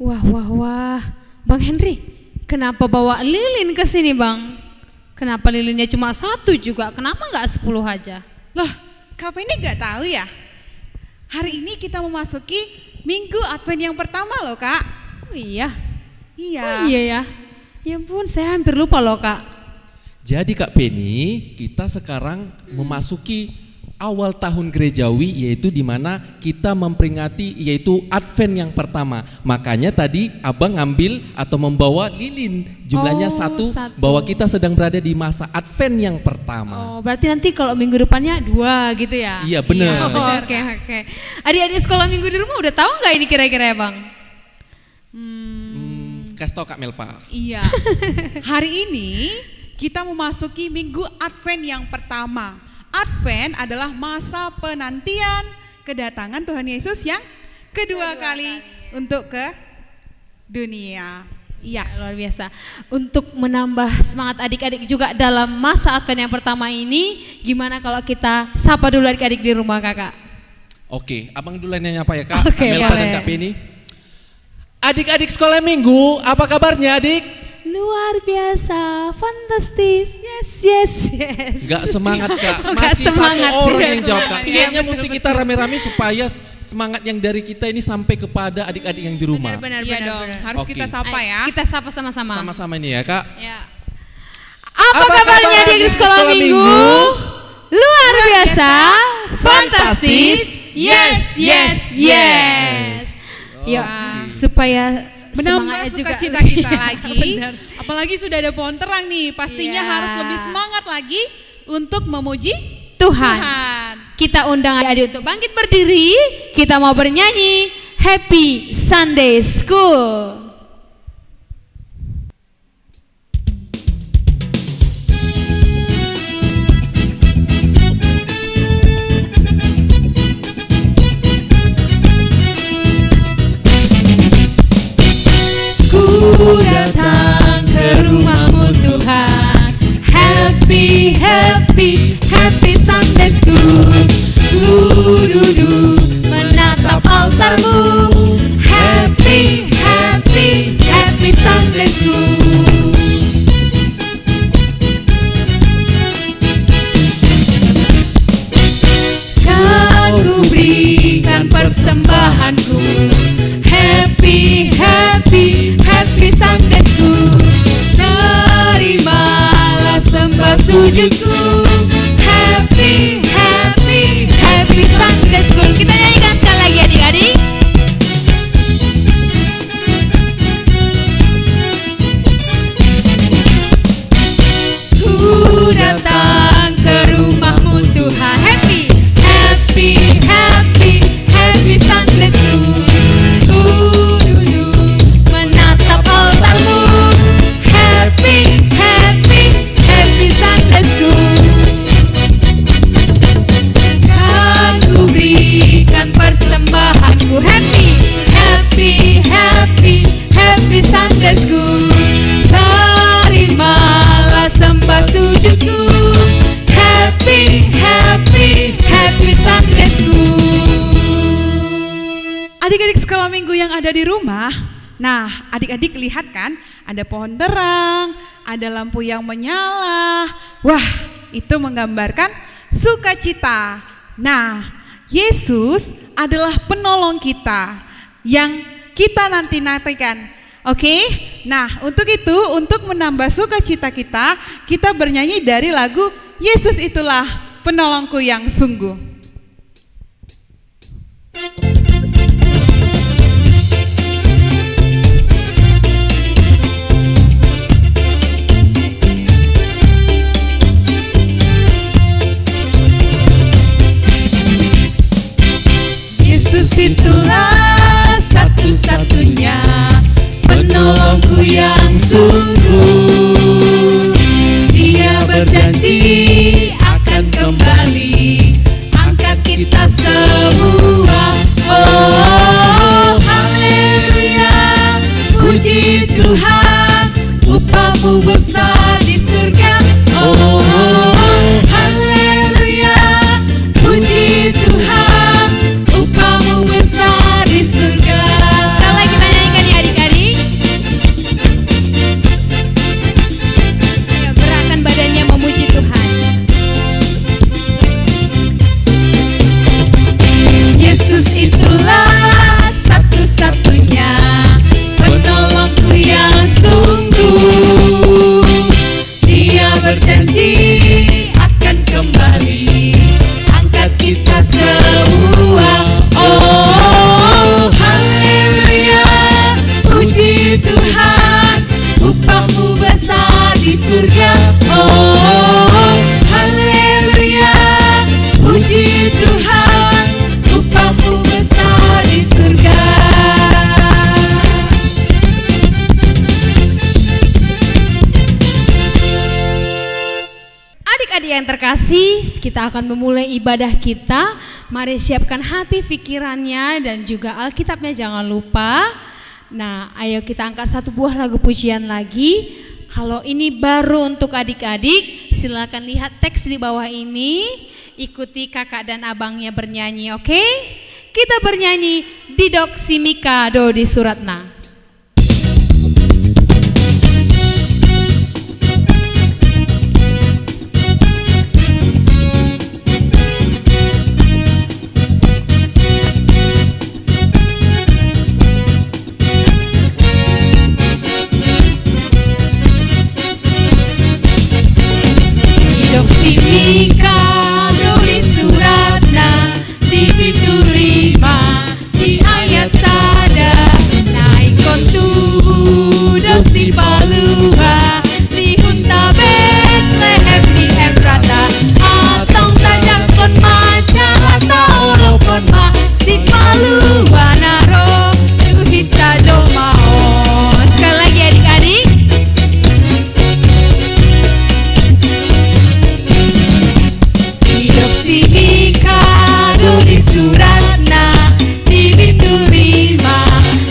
Wah, wah, wah. Bang Henry, kenapa bawa lilin ke sini, Bang? Kenapa lilinnya cuma 1 juga? Kenapa nggak 10 aja? Loh, Kak Penny nggak tahu ya? Hari ini kita memasuki Minggu Advent yang pertama loh, Kak. Oh iya? Iya. Oh iya ya? Ya ampun, saya hampir lupa loh, Kak. Jadi Kak Penny, kita sekarang memasuki awal tahun gerejawi, yaitu di mana kita memperingati yaitu Advent yang pertama. Makanya tadi Abang ngambil atau membawa lilin, jumlahnya 1, bahwa kita sedang berada di masa Advent yang pertama. Oh, berarti nanti kalau minggu depannya 2 gitu ya? Iya benar. Oke. Adik-adik sekolah minggu di rumah udah tahu nggak ini kira-kira ya, Bang? Kasih tau Kak Melpa. Iya. Hari ini kita memasuki Minggu Advent yang pertama. Advent adalah masa penantian kedatangan Tuhan Yesus yang kedua kali untuk ke dunia. Iya, luar biasa. Untuk menambah semangat adik-adik juga dalam masa Advent yang pertama ini, gimana kalau kita sapa dulu adik-adik di rumah, Kakak? Oke, Abang duluan yang nyapa ya, Kak. Oke, Kak Melpa boleh. dan Kak Penny. Adik-adik sekolah minggu, apa kabarnya adik? Luar biasa, fantastis, yes. Gak semangat Kak, Nggak masih semangat. 1 orang yang jawab Kak. Iya, Kayaknya mesti kita rame-rame supaya semangat yang dari kita ini sampai kepada adik-adik yang di rumah. Benar. iya dong. Harus Oke. kita sapa Ayo, ya. kita sapa sama-sama. Sama-sama ini ya Kak. Ya. Apa kabarnya di sekolah minggu? Luar biasa, fantastis, yes. Yuk, supaya Menambah semangatnya juga sukacita kita lagi. Benar. Apalagi sudah ada pohon terang nih, pastinya Iya. harus lebih semangat lagi untuk memuji Tuhan. Tuhan. Kita undang adik-adik untuk bangkit berdiri. Kita mau bernyanyi Happy Sunday School. Ku datang ke rumahmu Tuhan. Happy Sunday School. Ku duduk menatap altarmu. Happy Sunday School. Kan ku berikan persembahanku. Happy Sunday School. Terimalah sembah sujudku. Happy Sunday School. Kita nyanyikan sekali lagi adik-adik. Ku datang ke rumahmu Tuhan. Happy Sunday School. Ku duduk menatap altarmu. Happy Sunday School. Kan ku berikan persembahanku. Happy Sunday School. Terimalah sembah sujudku. Happy Sunday School. Adik-adik sekolah minggu yang ada di rumah, nah adik-adik lihat kan, ada pohon terang, ada lampu yang menyala. Wah, itu menggambarkan sukacita. Nah, Yesus adalah penolong kita yang kita nanti-nantikan. Oke, nah untuk itu, untuk menambah sukacita kita, kita bernyanyi dari lagu Yesus itulah penolongku yang sungguh. Yesus itulah satu-satunya penolongku yang sungguh. Dia berjanji akan kembali angkat kita semua. Oh, haleluya, puji Tuhan, upahmu besar di surga. Oh, haleluya, puji Tuhan, upahmu besar di surga. Sekali lagi kita nyanyikan ya adik-adik. adik-adik yang terkasih, kita akan memulai ibadah kita. Mari siapkan hati, pikirannya, dan juga Alkitabnya jangan lupa. Nah, ayo kita angkat satu buah lagu pujian lagi. Kalau ini baru untuk adik-adik, silakan lihat teks di bawah ini. Ikuti kakak dan abangnya bernyanyi, oke? Kita bernyanyi Didok Simika Do di Suratna. Simika do di Suratna di pintu 5 di ayat sada naik kontu do si Palua di hunta Betlehem di Efrata atong tajam kon maca atau lokon ma si Palua naro tu hita do maon. Sekali lagi adik-adik. Simika do di Suratna di pintu 5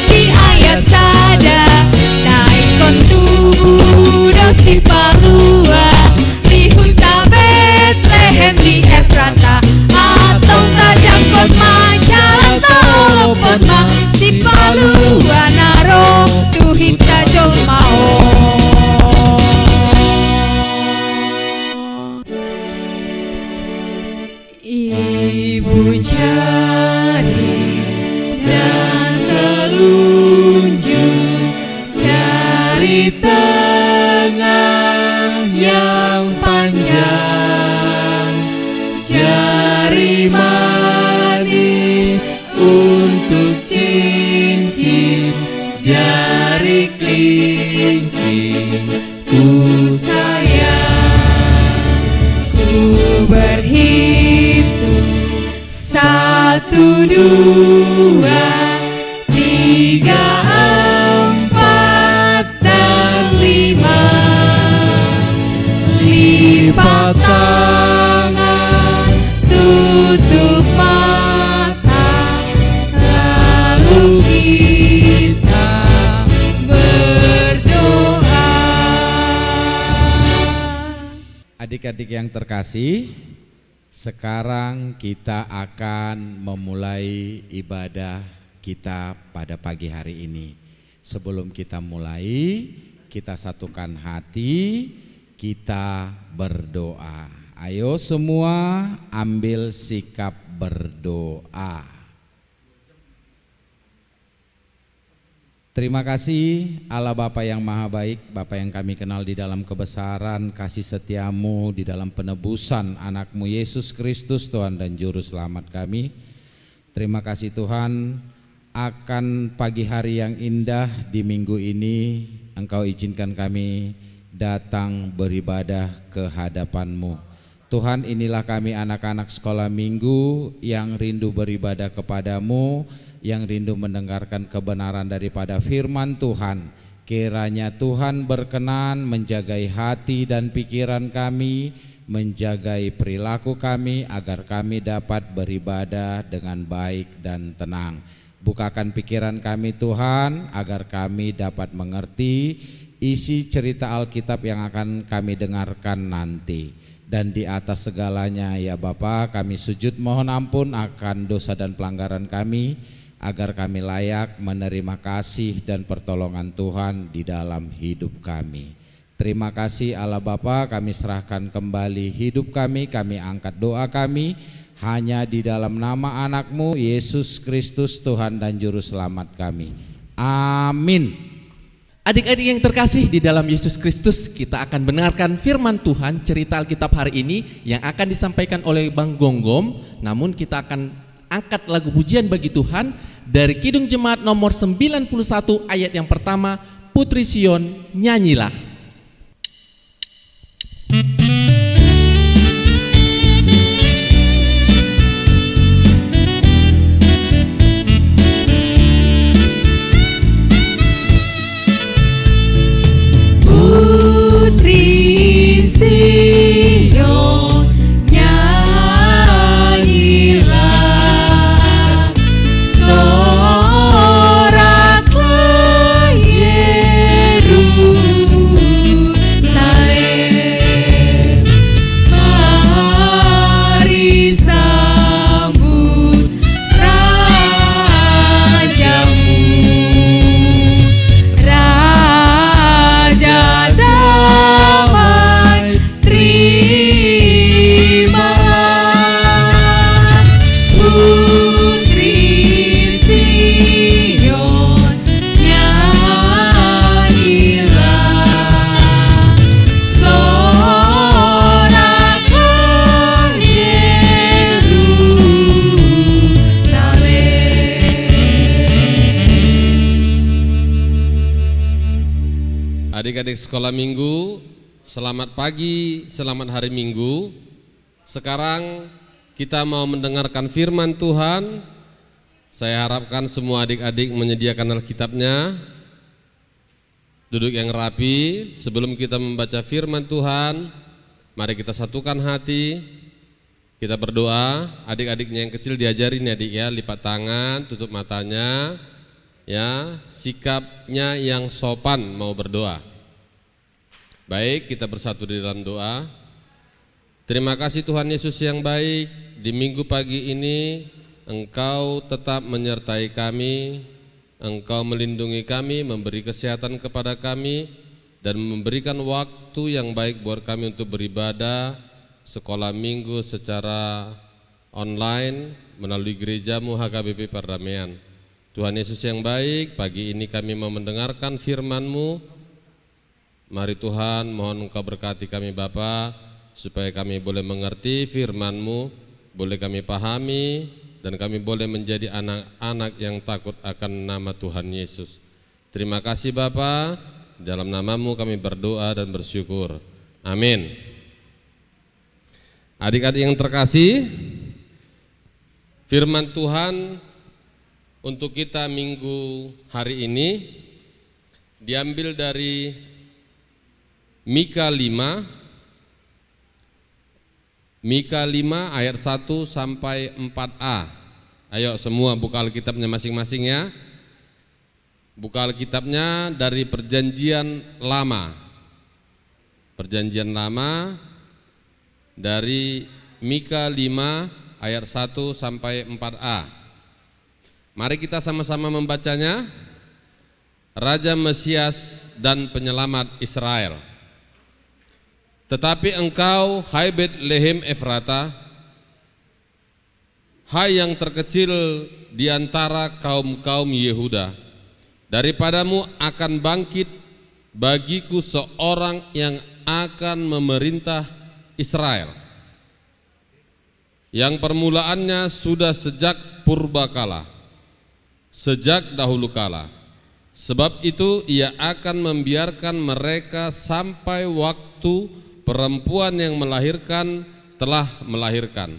di ayat sada naik kontu do si Palua di hunta Betlehem di Efrata atong tajam kon maca atau lopon ma si Palua naro tu hita jol mao. Ibu jari dan telunjuk, jari tengah yang panjang, jari manis untuk cincin, jari kelingking ku sayang, ku berhitung 1, 2, 3, 4 dan 5. Lipat tangan, tutup mata, lalu kita berdoa. Adik-adik yang terkasih, sekarang kita akan memulai ibadah kita pada pagi hari ini. Sebelum kita mulai, kita satukan hati, kita berdoa. Ayo semua ambil sikap berdoa. Terima kasih Allah Bapa yang Maha Baik, Bapa yang kami kenal di dalam kebesaran kasih setiamu, di dalam penebusan anakmu Yesus Kristus, Tuhan dan Juru Selamat kami. Terima kasih Tuhan akan pagi hari yang indah di minggu ini. Engkau izinkan kami datang beribadah ke hadapan-Mu. Tuhan, inilah kami anak-anak sekolah minggu yang rindu beribadah kepadamu, yang rindu mendengarkan kebenaran daripada firman Tuhan. Kiranya Tuhan berkenan menjagai hati dan pikiran kami, menjagai perilaku kami, agar kami dapat beribadah dengan baik dan tenang. Bukakan pikiran kami Tuhan, agar kami dapat mengerti isi cerita Alkitab yang akan kami dengarkan nanti. Dan di atas segalanya ya Bapa, kami sujud mohon ampun akan dosa dan pelanggaran kami, agar kami layak menerima kasih dan pertolongan Tuhan di dalam hidup kami. Terima kasih Allah Bapa, kami serahkan kembali hidup kami angkat doa kami hanya di dalam nama anakmu Yesus Kristus Tuhan dan Juru Selamat kami. Amin. Adik-adik yang terkasih di dalam Yesus Kristus, kita akan mendengarkan firman Tuhan, cerita Alkitab hari ini yang akan disampaikan oleh Bang Gonggom. Namun kita akan angkat lagu pujian bagi Tuhan dari Kidung Jemaat nomor 91 ayat yang pertama, Putri Sion nyanyilah. Putri Sion Adik-adik sekolah minggu, selamat pagi, selamat hari Minggu. Sekarang kita mau mendengarkan firman Tuhan. Saya harapkan semua adik-adik menyediakan Alkitabnya. Duduk yang rapi. Sebelum kita membaca firman Tuhan, mari kita satukan hati. Kita berdoa. Adik-adiknya yang kecil diajarin ya adik ya, lipat tangan, tutup matanya. Ya, sikapnya yang sopan mau berdoa. Baik, kita bersatu di dalam doa. Terima kasih Tuhan Yesus yang baik, di minggu pagi ini Engkau tetap menyertai kami, Engkau melindungi kami, memberi kesehatan kepada kami, dan memberikan waktu yang baik buat kami untuk beribadah sekolah minggu secara online melalui gerejamu HKBP Perdamaian. Tuhan Yesus yang baik, pagi ini kami mau mendengarkan firman-Mu. Mari Tuhan, mohon Engkau berkati kami Bapa, supaya kami boleh mengerti firman-Mu, boleh kami pahami, dan kami boleh menjadi anak-anak yang takut akan nama Tuhan Yesus. Terima kasih Bapa, dalam nama-Mu kami berdoa dan bersyukur. Amin. Adik-adik yang terkasih, firman Tuhan untuk kita minggu hari ini diambil dari Mika 5 ayat 1 sampai 4a. Ayo semua buka Alkitabnya masing-masing ya. Buka Alkitabnya dari Perjanjian Lama. Perjanjian Lama dari Mika 5 ayat 1 sampai 4a. Mari kita sama-sama membacanya. Raja Mesias dan Penyelamat Israel. Tetapi engkau, hai Betlehem Efrata, hai yang terkecil di antara kaum-kaum Yehuda, daripadamu akan bangkit bagiku seorang yang akan memerintah Israel, yang permulaannya sudah sejak purbakala, sejak dahulu kala. Sebab itu ia akan membiarkan mereka sampai waktu perempuan yang melahirkan telah melahirkan.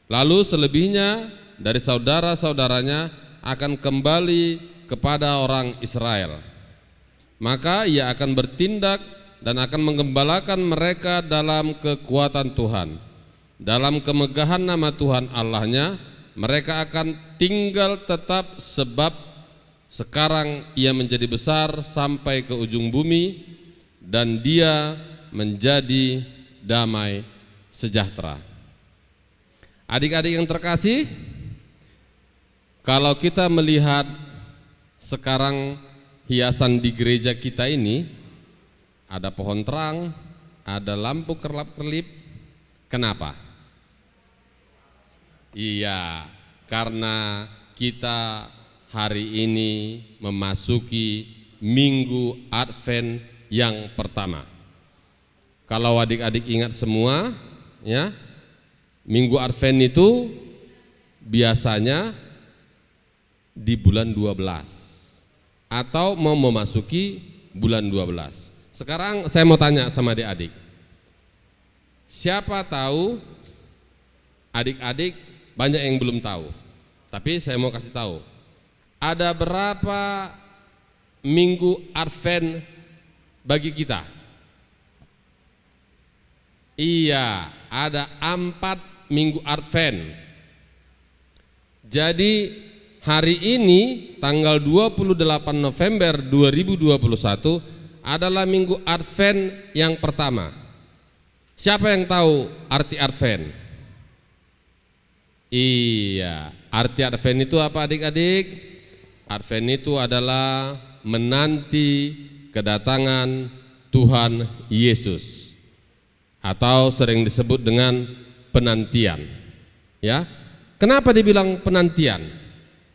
Lalu selebihnya dari saudara-saudaranya akan kembali kepada orang Israel. Maka ia akan bertindak dan akan menggembalakan mereka dalam kekuatan Tuhan. Dalam kemegahan nama Tuhan Allahnya, mereka akan tinggal tetap, sebab sekarang ia menjadi besar sampai ke ujung bumi, dan dia menjadi damai sejahtera. Adik-adik yang terkasih, kalau kita melihat sekarang hiasan di gereja kita ini, ada pohon terang, ada lampu kerlap-kerlip. Kenapa? Iya, karena kita hari ini memasuki Minggu Advent yang pertama. Kalau adik-adik ingat semua, ya, Minggu Advent itu biasanya di bulan 12 atau mau memasuki bulan 12. Sekarang saya mau tanya sama adik-adik. Siapa tahu? Adik-adik banyak yang belum tahu. Tapi saya mau kasih tahu. Ada berapa Minggu Advent bagi kita? Iya, ada 4 Minggu Advent. Jadi hari ini tanggal 28 November 2021 adalah Minggu Advent yang pertama. Siapa yang tahu arti Advent? Iya, arti Advent itu apa adik-adik? Advent itu adalah menanti kedatangan Tuhan Yesus, atau sering disebut dengan penantian. Ya, kenapa dibilang penantian?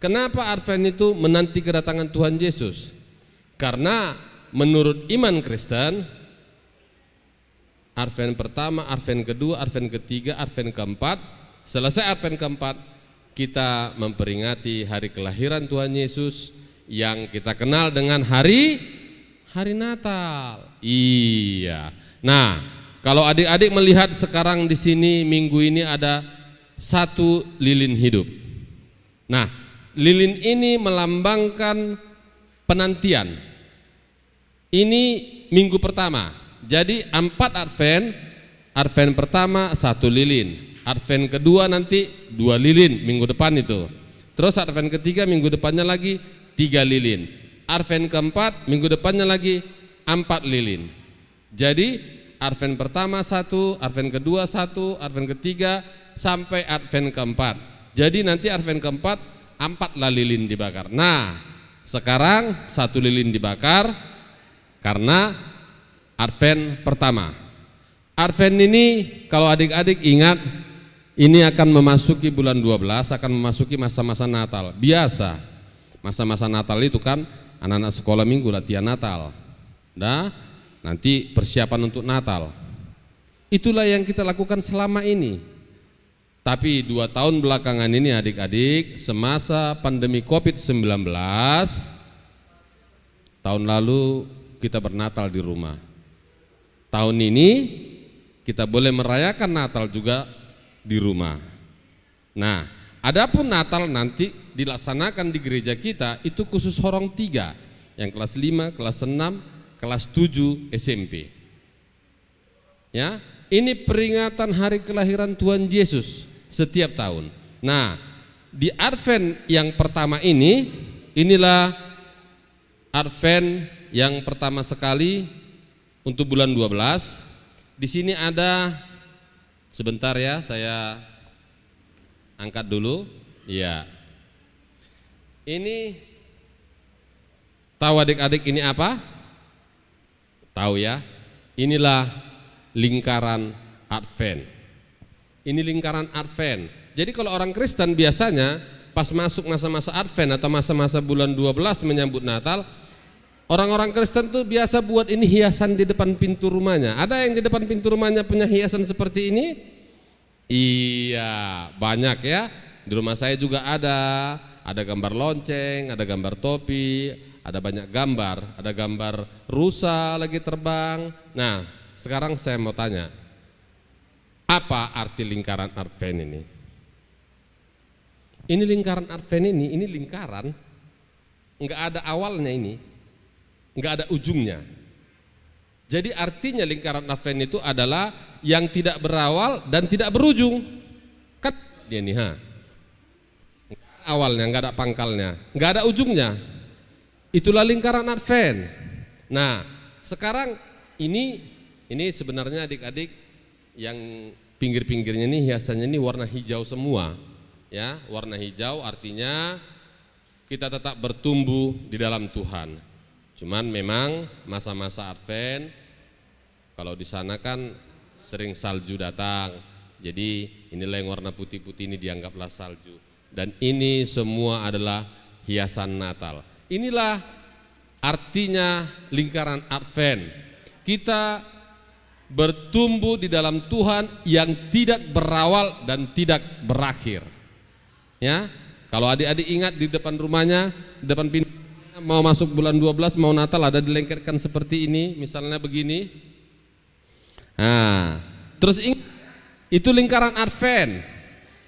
Kenapa Advent itu menanti kedatangan Tuhan Yesus? Karena menurut iman Kristen, Advent pertama, Advent kedua, Advent ketiga, Advent keempat, selesai Advent keempat, kita memperingati hari kelahiran Tuhan Yesus yang kita kenal dengan hari Hari Natal. Iya. Nah, kalau adik-adik melihat sekarang di sini minggu ini ada satu lilin hidup. Nah, lilin ini melambangkan penantian. Ini minggu pertama. Jadi 4 Advent. Advent pertama 1 lilin. Advent kedua nanti 2 lilin minggu depan itu. Terus Advent ketiga minggu depannya lagi 3 lilin. Advent keempat minggu depannya lagi 4 lilin. Jadi Advent pertama 1, Advent kedua 1, Advent ketiga sampai Advent keempat. Jadi nanti Advent keempat 4 lah lilin dibakar. Nah, sekarang 1 lilin dibakar karena Advent pertama. Advent ini kalau adik-adik ingat, ini akan memasuki bulan 12, akan memasuki masa-masa Natal. Biasa, masa-masa Natal itu kan anak-anak sekolah minggu latihan Natal. Nah, nanti persiapan untuk Natal. Itulah yang kita lakukan selama ini. Tapi 2 tahun belakangan ini adik-adik, semasa pandemi COVID-19, tahun lalu kita bernatal di rumah. Tahun ini kita boleh merayakan Natal juga di rumah. Nah, adapun Natal nanti dilaksanakan di gereja kita itu khusus orang 3, yang kelas 5, kelas 6, kelas 7 SMP. Ya, ini peringatan hari kelahiran Tuhan Yesus setiap tahun. Nah, di Advent yang pertama ini, inilah Advent yang pertama sekali untuk bulan 12. Di sini ada, sebentar ya, saya angkat dulu. Ya. Ini tahu adik-adik ini apa? Tahu ya? Inilah lingkaran Advent. Ini lingkaran Advent. Jadi kalau orang Kristen biasanya pas masuk masa-masa Advent atau masa-masa bulan 12 menyambut Natal, orang-orang Kristen tuh biasa buat ini hiasan di depan pintu rumahnya. Ada yang di depan pintu rumahnya punya hiasan seperti ini? Iya, banyak ya. Di rumah saya juga ada gambar lonceng, ada gambar topi, ada banyak gambar, ada gambar rusa lagi terbang. Nah, sekarang saya mau tanya, apa arti lingkaran Advent ini? Ini lingkaran Advent ini lingkaran, enggak ada awalnya ini, enggak ada ujungnya. Jadi artinya lingkaran Advent itu adalah yang tidak berawal dan tidak berujung. Kan dia nih, awalnya enggak ada pangkalnya, enggak ada ujungnya. Itulah lingkaran Advent. Nah, sekarang ini sebenarnya adik-adik yang pinggir-pinggirnya ini hiasannya ini warna hijau semua. Ya, warna hijau artinya kita tetap bertumbuh di dalam Tuhan. Cuman memang masa-masa Advent kalau di sana kan sering salju datang. Jadi inilah yang warna putih-putih ini dianggaplah salju. Dan ini semua adalah hiasan Natal. Inilah artinya lingkaran Advent. Kita bertumbuh di dalam Tuhan yang tidak berawal dan tidak berakhir. Ya, kalau adik-adik ingat di depan rumahnya, di depan pintu mau masuk bulan 12 mau Natal ada dilengketkan seperti ini, misalnya begini. Nah, terus ingat itu lingkaran Advent.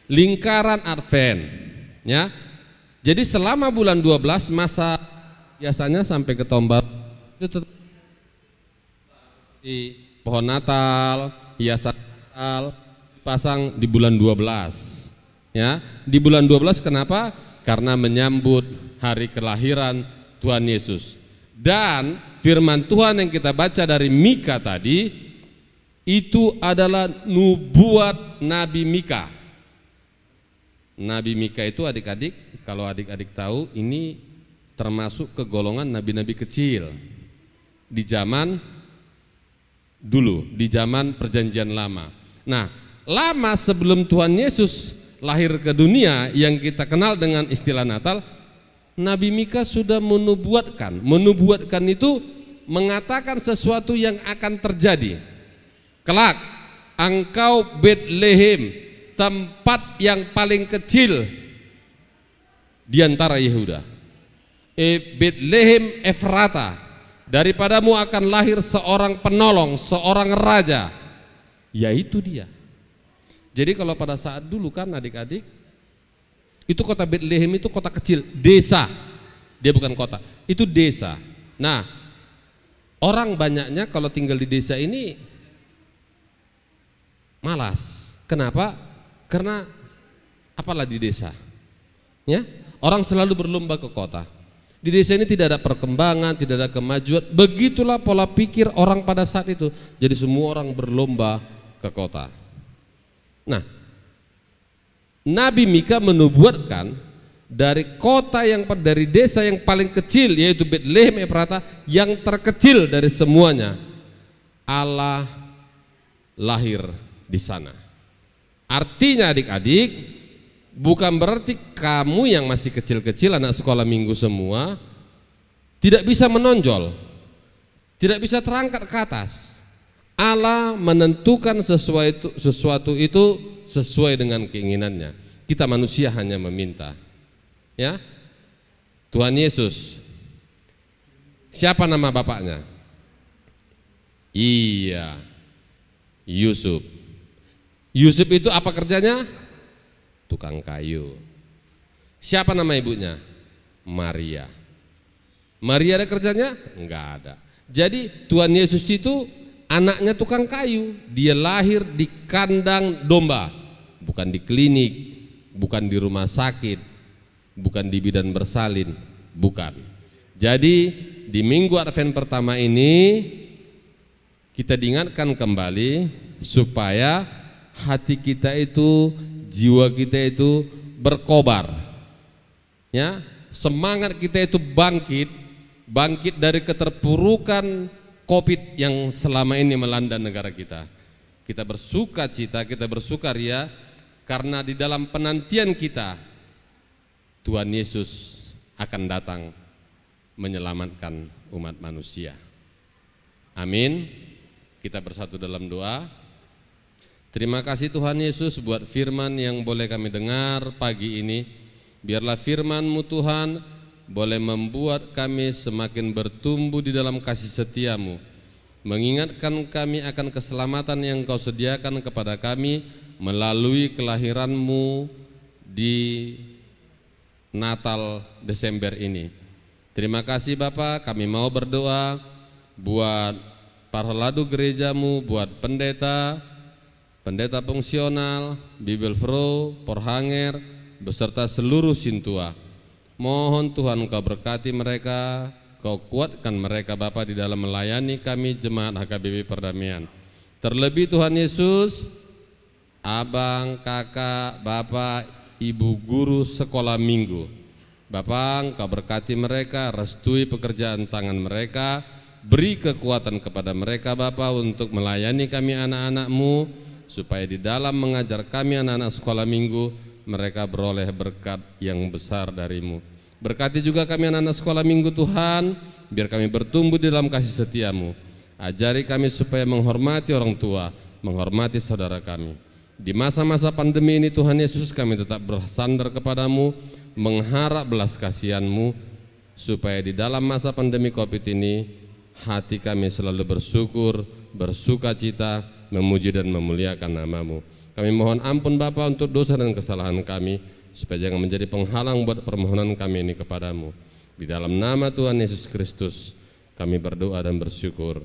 Lingkaran Advent. Ya. Jadi selama bulan 12 masa biasanya sampai ke tombak itu tetap di pohon Natal, hiasan Natal pasang di bulan 12. Ya, di bulan 12 kenapa? Karena menyambut hari kelahiran Tuhan Yesus. Dan firman Tuhan yang kita baca dari Mika tadi itu adalah nubuat Nabi Mika. Nabi Mika itu adik-adik, kalau adik-adik tahu ini termasuk ke golongan nabi-nabi kecil di zaman dulu, di zaman Perjanjian Lama. Nah, lama sebelum Tuhan Yesus lahir ke dunia yang kita kenal dengan istilah Natal, Nabi Mika sudah menubuatkan. Menubuatkan itu mengatakan sesuatu yang akan terjadi. Kelak engkau Betlehem, tempat yang paling kecil di antara Yehuda. Betlehem Efrata, Daripadamu akan lahir seorang penolong, seorang raja, yaitu dia. Jadi kalau pada saat dulu kan adik-adik, itu kota Bethlehem itu kota kecil, desa. Dia bukan kota, itu desa. Nah, orang banyaknya kalau tinggal di desa ini malas. Kenapa? Karena apalah di desa, ya, orang selalu berlomba ke kota. Di desa ini tidak ada perkembangan, tidak ada kemajuan. Begitulah pola pikir orang pada saat itu. Jadi semua orang berlomba ke kota. Nah, Nabi Mika menubuatkan dari kota dari desa yang paling kecil, yaitu Bethlehem Efrata, yang terkecil dari semuanya, Allah lahir di sana. Artinya adik-adik, bukan berarti kamu yang masih kecil-kecil, anak sekolah minggu semua, tidak bisa menonjol, tidak bisa terangkat ke atas. Allah menentukan sesuatu itu sesuai dengan keinginannya. Kita manusia hanya meminta. Ya, Tuhan Yesus. Siapa nama bapaknya? Iya, Yusuf. Yusuf itu apa kerjanya? Tukang kayu. Siapa nama ibunya? Maria. Maria ada kerjanya? Enggak ada. Jadi Tuhan Yesus itu anaknya tukang kayu. Dia lahir di kandang domba, bukan di klinik, bukan di rumah sakit, bukan di bidan bersalin, bukan. Jadi di minggu Advent pertama ini kita diingatkan kembali supaya hati kita itu, jiwa kita itu berkobar, ya, semangat kita itu bangkit dari keterpurukan COVID yang selama ini melanda negara kita. Kita bersuka cita, kita bersukaria karena di dalam penantian kita Tuhan Yesus akan datang menyelamatkan umat manusia. Amin. Kita bersatu dalam doa. Terima kasih Tuhan Yesus buat firman yang boleh kami dengar pagi ini. Biarlah firman-Mu Tuhan boleh membuat kami semakin bertumbuh di dalam kasih setia-Mu, mengingatkan kami akan keselamatan yang Kau sediakan kepada kami melalui kelahiran-Mu di Natal Desember ini. Terima kasih Bapa, kami mau berdoa buat para ladu gereja-Mu, buat pendeta fungsional, Bible Pro, Porhanger, beserta seluruh Sintua. Mohon Tuhan Kau berkati mereka, Kau kuatkan mereka Bapa di dalam melayani kami jemaat HKBP Perdamaian. Terlebih Tuhan Yesus, abang, kakak, bapak, ibu guru sekolah minggu, Bapa, Engkau berkati mereka, restui pekerjaan tangan mereka, beri kekuatan kepada mereka Bapa untuk melayani kami anak-anak-Mu, supaya di dalam mengajar kami anak-anak sekolah minggu mereka beroleh berkat yang besar dari-Mu. Berkati juga kami anak-anak sekolah minggu Tuhan, biar kami bertumbuh di dalam kasih setia-Mu. Ajari kami supaya menghormati orang tua, menghormati saudara kami. Di masa-masa pandemi ini Tuhan Yesus, kami tetap bersandar kepadamu, mengharap belas kasihan-Mu, supaya di dalam masa pandemi COVID ini hati kami selalu bersyukur, bersuka cita, memuji dan memuliakan nama-Mu. Kami mohon ampun Bapa untuk dosa dan kesalahan kami, supaya jangan menjadi penghalang buat permohonan kami ini kepadamu. Di dalam nama Tuhan Yesus Kristus kami berdoa dan bersyukur.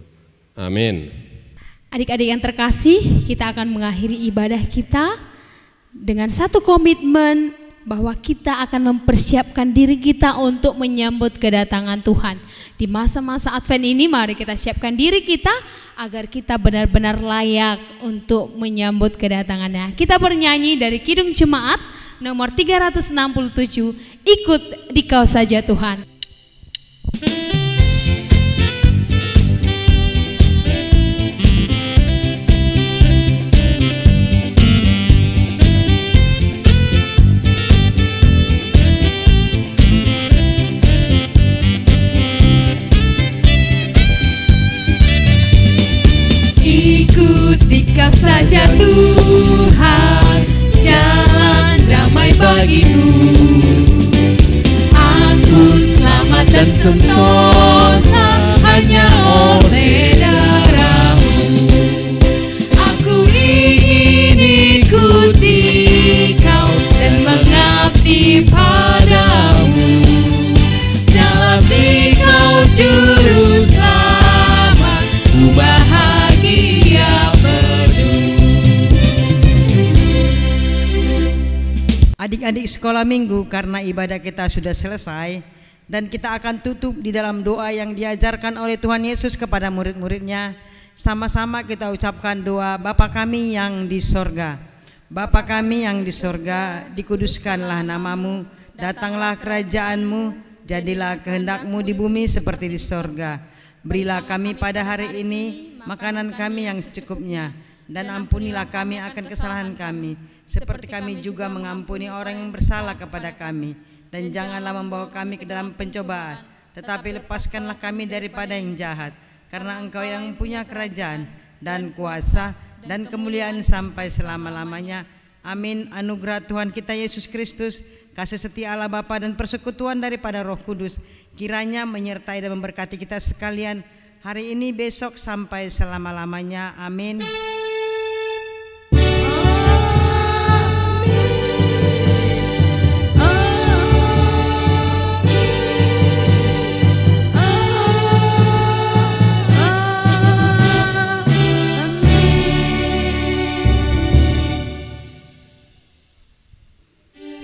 Amin. Adik-adik yang terkasih, kita akan mengakhiri ibadah kita dengan satu komitmen bahwa kita akan mempersiapkan diri kita untuk menyambut kedatangan Tuhan. Di masa-masa Advent ini mari kita siapkan diri kita agar kita benar-benar layak untuk menyambut kedatangannya. Kita bernyanyi dari Kidung Jemaat nomor 367, Ikut Dikau Saja Tuhan. Dikau saja Tuhan, jalan damai bagimu. Aku selamat dan sentosa hanya oleh darah-Mu. Aku ingin ikuti Kau dan mengabdi padamu. Dalam Dikau Juru Selamat, ku bahagia penuh. Adik-adik sekolah minggu, karena ibadah kita sudah selesai dan kita akan tutup di dalam doa yang diajarkan oleh Tuhan Yesus kepada murid-muridnya. Sama-sama kita ucapkan doa. Bapa kami yang di sorga, Bapa kami yang di sorga, dikuduskanlah namamu, datanglah kerajaan-Mu, jadilah kehendak-Mu di bumi seperti di sorga. Berilah kami pada hari ini makanan kami yang secukupnya, dan ampunilah kami akan kesalahan kami, seperti kami juga mengampuni orang yang bersalah kepada kami. Dan janganlah membawa kami ke dalam pencobaan, tetapi lepaskanlah kami daripada yang jahat. Karena Engkau yang punya kerajaan dan kuasa dan kemuliaan sampai selama-lamanya. Amin. Anugerah Tuhan kita Yesus Kristus, kasih setia Allah Bapa dan persekutuan daripada Roh Kudus kiranya menyertai dan memberkati kita sekalian hari ini, besok, sampai selama-lamanya. Amin.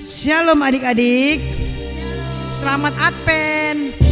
Shalom adik-adik. Selamat Advent.